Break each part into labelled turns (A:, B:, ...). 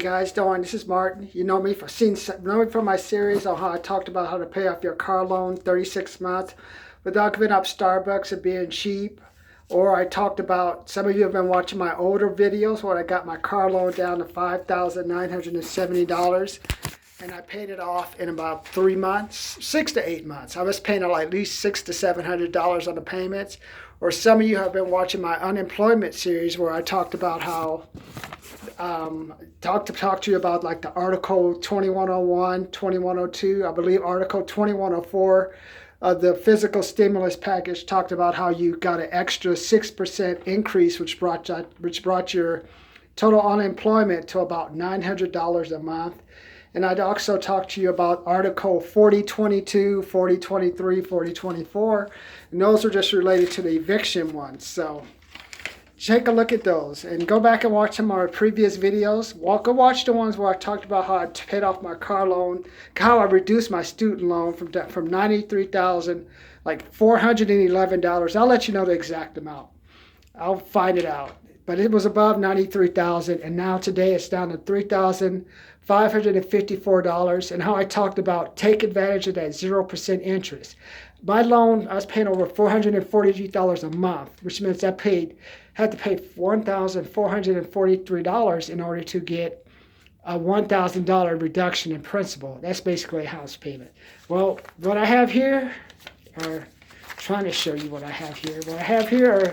A: guys doing? This is Martin. You know me from my series on how I talked about how to pay off your car loan 36 months without giving up Starbucks and being cheap. Or I talked about, some of you have been watching my older videos where I got my car loan down to $5,970 and I paid it off in about 3 months, 6 to 8 months. I was paying at least $600 to $700 on the payments. Or some of you have been watching my unemployment series where I talked about how talk to you about like the Article 2101, 2102, I believe Article 2104 of the fiscal stimulus package talked about how you got an extra 6% increase, which brought your total unemployment to about $900 a month. And I'd also talk to you about Article 4022, 4023, 4024, and those are just related to the eviction ones. So take a look at those and go back and watch some of our previous videos. Go watch the ones where I talked about how I paid off my car loan, how I reduced my student loan from $93,411. I'll let you know the exact amount. I'll find it out. But it was above $93,000, and now today it's down to $3,554. And how I talked about take advantage of that 0% interest. My loan, I was paying over $443 a month, which means I had to pay $1,443 in order to get a $1,000 reduction in principal. That's basically a house payment. Well, what I have here, trying to show you what I have here. What I have here are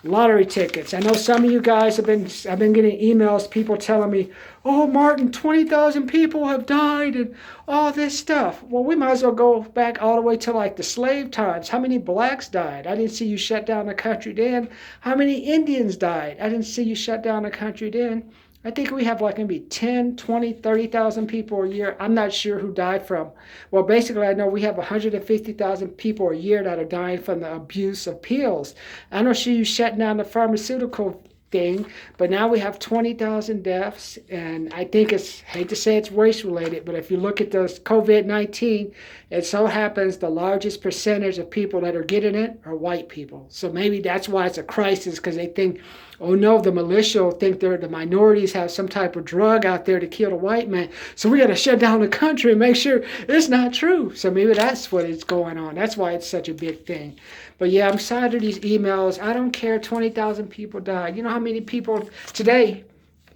A: lottery tickets. I know some of you guys I've been getting emails, people telling me, oh, Martin, 20,000 people have died and all this stuff. Well, we might as well go back all the way to like the slave times. How many blacks died? I didn't see you shut down the country then. How many Indians died? I didn't see you shut down the country then. I think we have like maybe 10, 20, 30,000 people a year. I'm not sure who died from. Well, basically, I know we have 150,000 people a year that are dying from the abuse of pills. I don't see you shutting down the pharmaceutical thing, but now we have 20,000 deaths, and I think hate to say it's race related, but if you look at this COVID-19, it so happens the largest percentage of people that are getting it are white people. So maybe that's why it's a crisis, because they think, oh no, the militia will think the minorities have some type of drug out there to kill the white man, so we got to shut down the country and make sure it's not true. So maybe that's what is going on. That's why it's such a big thing. But yeah, I'm tired of these emails. I don't care, 20,000 people died. You know how many people today,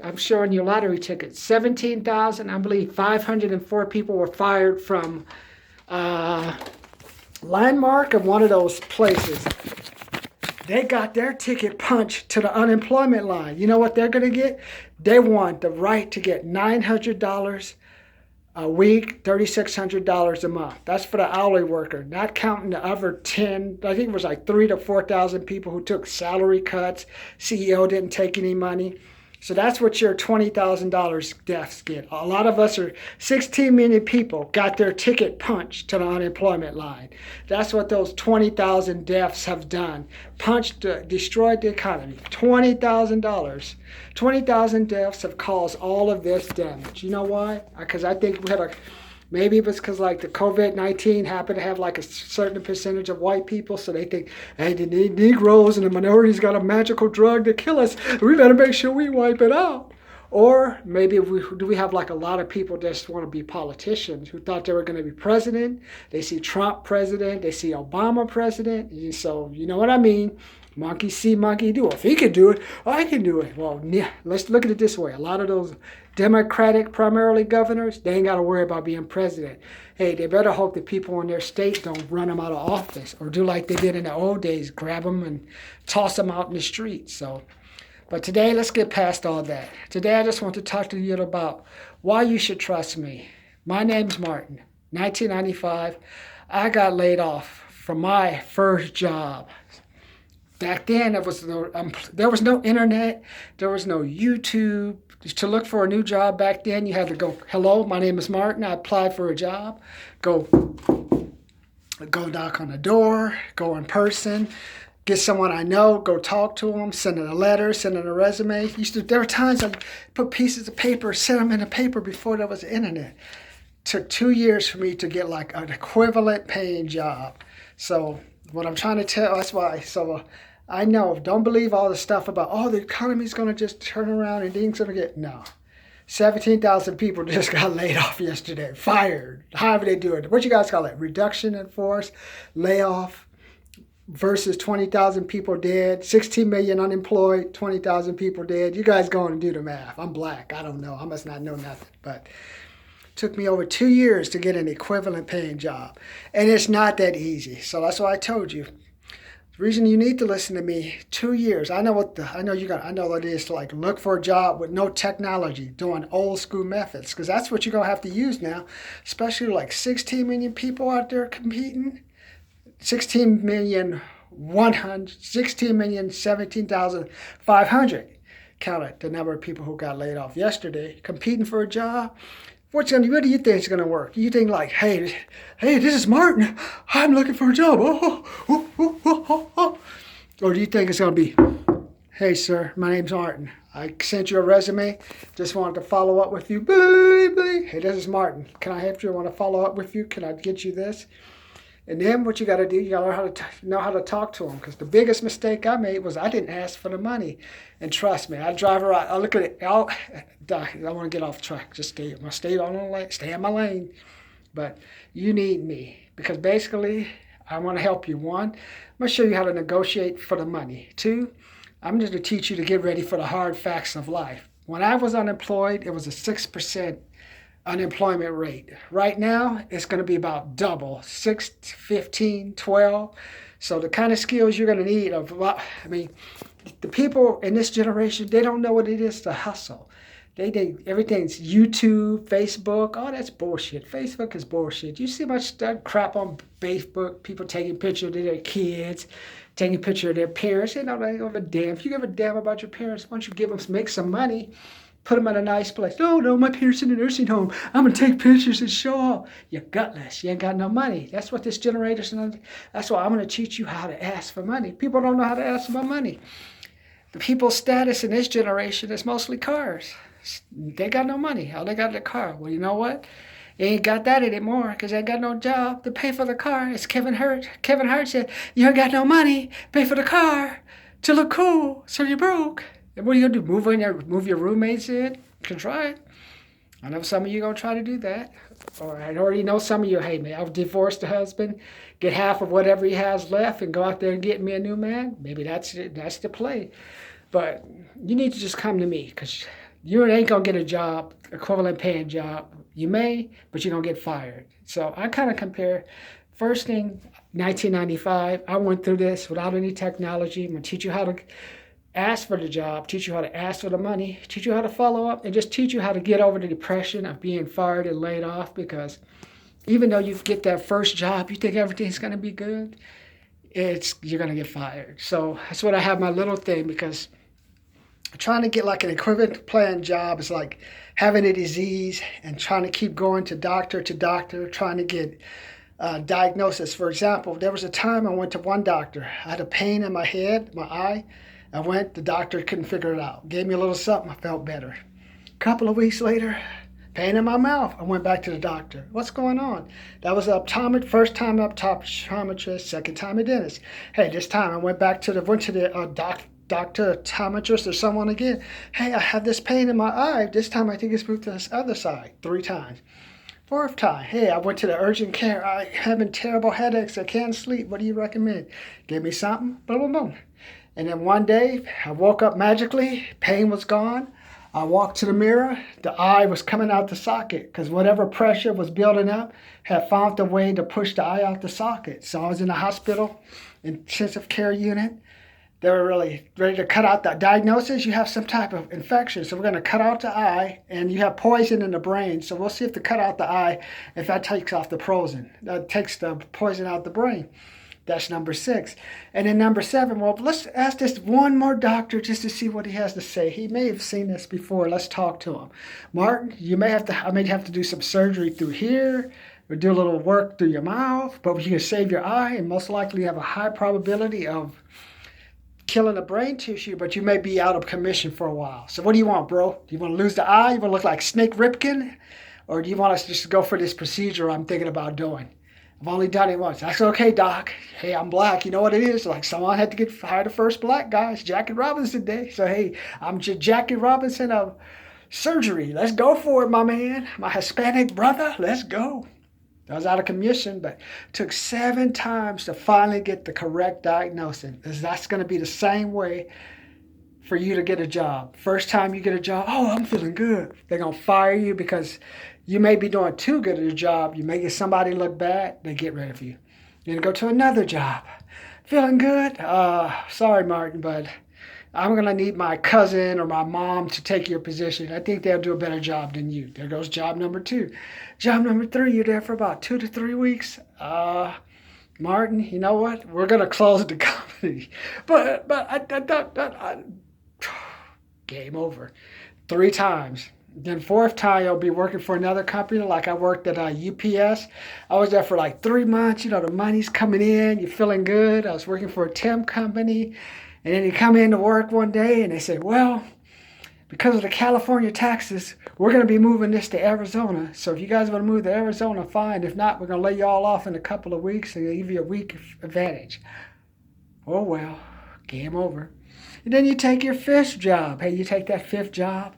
A: I'm showing you lottery tickets, 17,000, I believe 504 people were fired from Landmark of one of those places. They got their ticket punched to the unemployment line. You know what they're going to get? They want the right to get $900 a week, $3,600 a month. That's for the hourly worker, not counting the other 10, I think it was like 3,000 to 4,000 people who took salary cuts. CEO didn't take any money. So that's what your $20,000 deaths get. A lot of us 16 million people got their ticket punched to the unemployment line. That's what those 20,000 deaths have done. Destroyed the economy. $20,000. 20,000 deaths have caused all of this damage. You know why? Because I think maybe it was because like the COVID-19 happened to have like a certain percentage of white people, so they think, hey, the Negroes and the minorities got a magical drug to kill us. We better make sure we wipe it out. Or maybe we have like a lot of people that just want to be politicians who thought they were going to be president. They see Trump president. They see Obama president. So you know what I mean? Monkey see, monkey do. If he can do it, I can do it. Well, yeah, let's look at it this way. A lot of those Democratic, primarily governors, they ain't got to worry about being president. Hey, they better hope the people in their state don't run them out of office or do like they did in the old days, grab them and toss them out in the streets. But today, let's get past all that. Today, I just want to talk to you about why you should trust me. My name's Martin. 1995, I got laid off from my first job. Back then, there was no internet, there was no YouTube. To look for a new job back then, you had to go, hello, my name is Martin, I applied for a job. Go knock on the door, go in person, get someone I know, go talk to them, send in a letter, send in a resume. There were times I put pieces of paper, sent them in the paper before there was the internet. Took 2 years for me to get like an equivalent paying job. So what I'm trying to tell, that's why, I know, don't believe all the stuff about, oh, the economy's going to just turn around and things going to get, no. 17,000 people just got laid off yesterday, fired, however they do it. What you guys call it? Reduction in force, layoff versus 20,000 people dead, 16 million unemployed, 20,000 people dead. You guys go and do the math. I'm black. I don't know. I must not know nothing. But it took me over 2 years to get an equivalent paying job. And it's not that easy. So that's why I told you. The reason you need to listen to me, 2 years. I know what it is to like look for a job with no technology, doing old school methods, because that's what you're gonna have to use now, especially like 16 million people out there competing. 16,017,500. Counted the number of people who got laid off yesterday competing for a job. What do you think is going to work? You think like, hey, this is Martin. I'm looking for a job. Or do you think it's going to be, hey, sir, my name's Martin. I sent you a resume. Just wanted to follow up with you. Hey, this is Martin. Can I help you? I want to follow up with you. Can I get you this? And then what you got to do, you got to learn know how to talk to them. Because the biggest mistake I made was I didn't ask for the money. And trust me, I drive around. I look at it. I want to get off track. Just stay on the lane. Stay in my lane. But you need me because basically I want to help you. One, I'm going to show you how to negotiate for the money. Two, I'm just going to teach you to get ready for the hard facts of life. When I was unemployed, it was a 6% unemployment rate. Right now, it's going to be about double, 6, 15, 12. So the kind of skills you're going to need the people in this generation, they don't know what it is to hustle. They think everything's YouTube, Facebook. Oh, that's bullshit. Facebook is bullshit. You see much crap on Facebook, people taking pictures of their kids, taking pictures of their parents. They don't give a damn. If you give a damn about your parents, why don't you make some money, put them in a nice place. No, my parents in a nursing home. I'm going to take pictures and show off. You're gutless. You ain't got no money. That's what this generation, that's why I'm going to teach you how to ask for money. People don't know how to ask for money. The people's status in this generation is mostly cars. They got no money. All they got is a car. Well, you know what? They ain't got that anymore because they ain't got no job to pay for the car. It's Kevin Hart. Kevin Hart said, you ain't got no money. Pay for the car to look cool, so you're broke. And what are you going to do? Move your roommates in? You can try it. I know some of you going to try to do that. Or I already know some of you, hey, man, I'll divorce the husband, get half of whatever he has left, and go out there and get me a new man. Maybe that's it. That's the play. But you need to just come to me because you ain't going to get a job, equivalent paying job. You may, but you're going to get fired. So I kind of compare. First thing, 1995, I went through this without any technology. I'm going to teach you how to ask for the job, teach you how to ask for the money, teach you how to follow up, and just teach you how to get over the depression of being fired and laid off. Because even though you get that first job, you think everything's going to be good, you're going to get fired. So that's what I have my little thing, because trying to get like an equivalent paying job is like having a disease and trying to keep going to doctor, trying to get diagnosis. For example, there was a time I went to one doctor. I had a pain in my head, my eye. I went, the doctor couldn't figure it out. Gave me a little something, I felt better. A couple of weeks later, pain in my mouth. I went back to the doctor. What's going on? That was first time optometrist, second time a dentist. Hey, this time I went to the doctor, optometrist or someone again. Hey, I have this pain in my eye. This time I think it's moved to this other side. 3 times. 4th time, hey, I went to the urgent care. I'm having terrible headaches. I can't sleep. What do you recommend? Give me something. Boom, boom, boom. And then one day, I woke up magically. Pain was gone. I walked to the mirror. The eye was coming out the socket because whatever pressure was building up had found a way to push the eye out the socket. So I was in the hospital, intensive care unit. They were really ready to cut out the diagnosis. You have some type of infection. So we're going to cut out the eye, and you have poison in the brain. So we'll see if to cut out the eye, if that takes off the poison. That takes the poison out the brain. That's number 6. And then number 7, well, let's ask this one more doctor just to see what he has to say. He may have seen this before. Let's talk to him. Martin, I may have to do some surgery through here. We'll do a little work through your mouth, but you can save your eye and most likely have a high probability of killing the brain tissue, but you may be out of commission for a while. So what do you want, bro? Do you want to lose the eye? You want to look like Snake Ripken? Or do you want us to just go for this procedure I'm thinking about doing? I've only done it once. That's okay, doc. Hey, I'm black. You know what it is? Like someone had to hire the first black guy. It's Jackie Robinson Day. So, hey, I'm Jackie Robinson of surgery. Let's go for it, my man. My Hispanic brother, let's go. I was out of commission, but took 7 times to finally get the correct diagnosis. That's going to be the same way for you to get a job. First time you get a job, oh, I'm feeling good. They're going to fire you because you may be doing too good at a job. You may get somebody look bad, they get rid of you. You're going to go to another job. Feeling good? Sorry, Martin, but I'm going to need my cousin or my mom to take your position. I think they'll do a better job than you. There goes job number 2. Job number 3, you're there for about 2 to 3 weeks. Martin, you know what? We're going to close the company. But game over. 3 times. Then 4th time, you'll be working for another company. Like I worked at UPS. I was there for like 3 months. You know, the money's coming in. You're feeling good. I was working for a temp company. And then you come into work one day and they say, well, because of the California taxes, we're going to be moving this to Arizona. So if you guys want to move to Arizona, fine. If not, we're going to lay you all off in a couple of weeks and give you a week advantage. Oh, well, game over. And then you take your 5th job. Hey, you take that 5th job,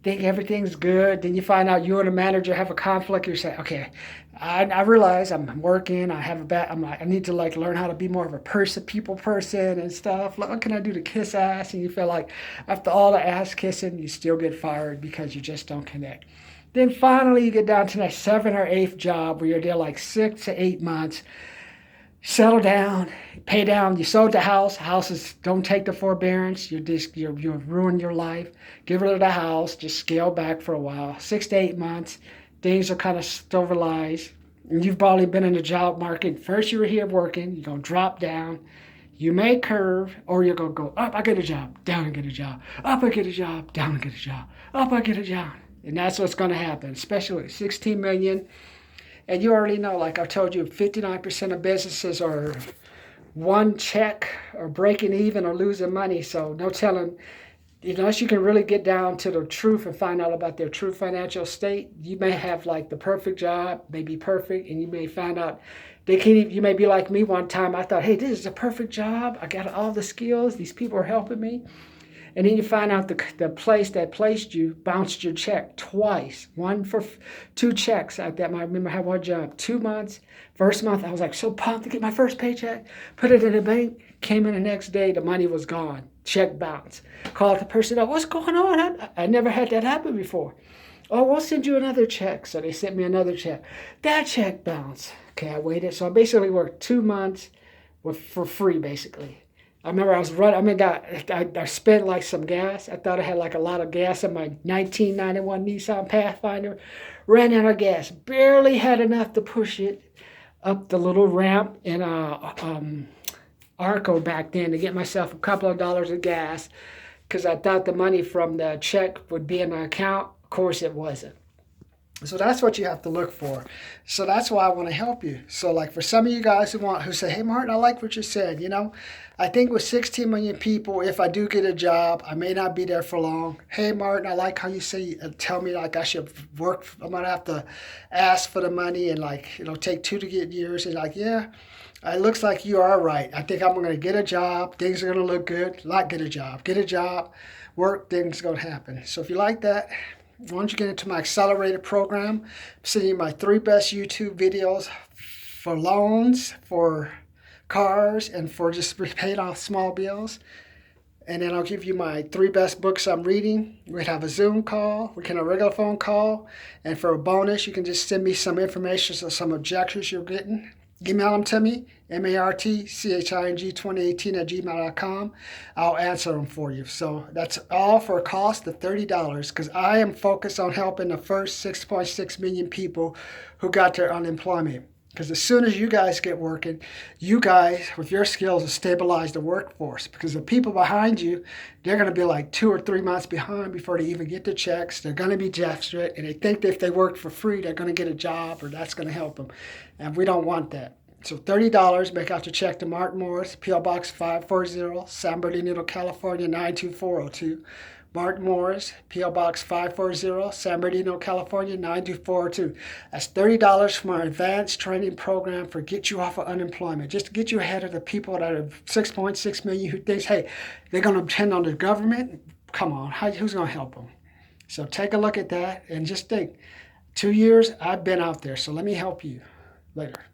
A: think everything's good. Then you find out you and the manager have a conflict. You say, okay, I realize I'm working. I need to like learn how to be more of a people person and stuff. What can I do to kiss ass? And you feel like after all the ass kissing, you still get fired because you just don't connect. Then finally you get down to that 7th or 8th job where you're there like 6 to 8 months. Settle down, pay down. You sold the house. Houses don't take the forbearance. You've ruined your life. Get rid of the house. Just scale back for a while. 6 to 8 months. Things are kind of stabilized. And you've probably been in the job market. First you were here working. You're going to drop down. You may curve, or you're going to go up. I get a job. Down and get a job. Up I get a job. Down and get a job. Up I get a job. And that's what's going to happen, especially with 16 million. And you already know, like I told you, 59% of businesses are one check or breaking even or losing money. So no telling, unless you can really get down to the truth and find out about their true financial state, you may have like the perfect job, may be perfect, and you may find out you may be like me one time. I thought, hey, this is a perfect job. I got all the skills. These people are helping me. And then you find out the place that placed you bounced your check twice. One for 2 checks. I remember I had one job, 2 months. First month, I was like so pumped to get my first paycheck. Put it in the bank. Came in the next day, the money was gone. Check bounced. Called the person up, what's going on? I never had that happen before. Oh, we'll send you another check. So they sent me another check. That check bounced. Okay, I waited. So I basically worked 2 months for free, basically. I remember I was running, I spent like some gas. I thought I had like a lot of gas in my 1991 Nissan Pathfinder. Ran out of gas. Barely had enough to push it up the little ramp in Arco back then to get myself a couple of dollars of gas because I thought the money from the check would be in my account. Of course it wasn't. So that's what you have to look for. So that's why I want to help you. So like for some of you guys who say, hey, Martin, I like what you said. You know, I think with 16 million people, if I do get a job, I may not be there for long. Hey, Martin, I like how you say, tell me like I should work. I'm going to have to ask for the money and like, you know, take 2 to get years. And like, yeah, it looks like you are right. I think I'm going to get a job. Things are going to look good. Like get a job, work, things are going to happen. So if you like that, why don't you get into my accelerated program? I'm sending you my 3 best YouTube videos for loans, for cars, and for just paying off small bills. And then I'll give you my 3 best books I'm reading. We can have a Zoom call. We can have a regular phone call. And for a bonus, you can just send me some information or some objectives you're getting. Email them to me, martching2018@gmail.com. I'll answer them for you. So that's all for a cost of $30 because I am focused on helping the first 6.6 million people who got their unemployment. Because as soon as you guys get working, you guys, with your skills, will stabilize the workforce. Because the people behind you, they're going to be like 2 or 3 months behind before they even get the checks. They're going to be desperate, and they think that if they work for free, they're going to get a job, or that's going to help them. And we don't want that. So $30, make out your check to Martin Morris, P.O. Box 540, San Bernardino, California, 92402. Martin Morris, P.O. Box 540, San Bernardino, California, 92402. That's $30 from our advanced training program for Get You Off of Unemployment, just to get you ahead of the people that are 6.6 million who thinks, hey, they're going to depend on the government. Come on, who's going to help them? So take a look at that and just think 2 years, I've been out there. So let me help you later.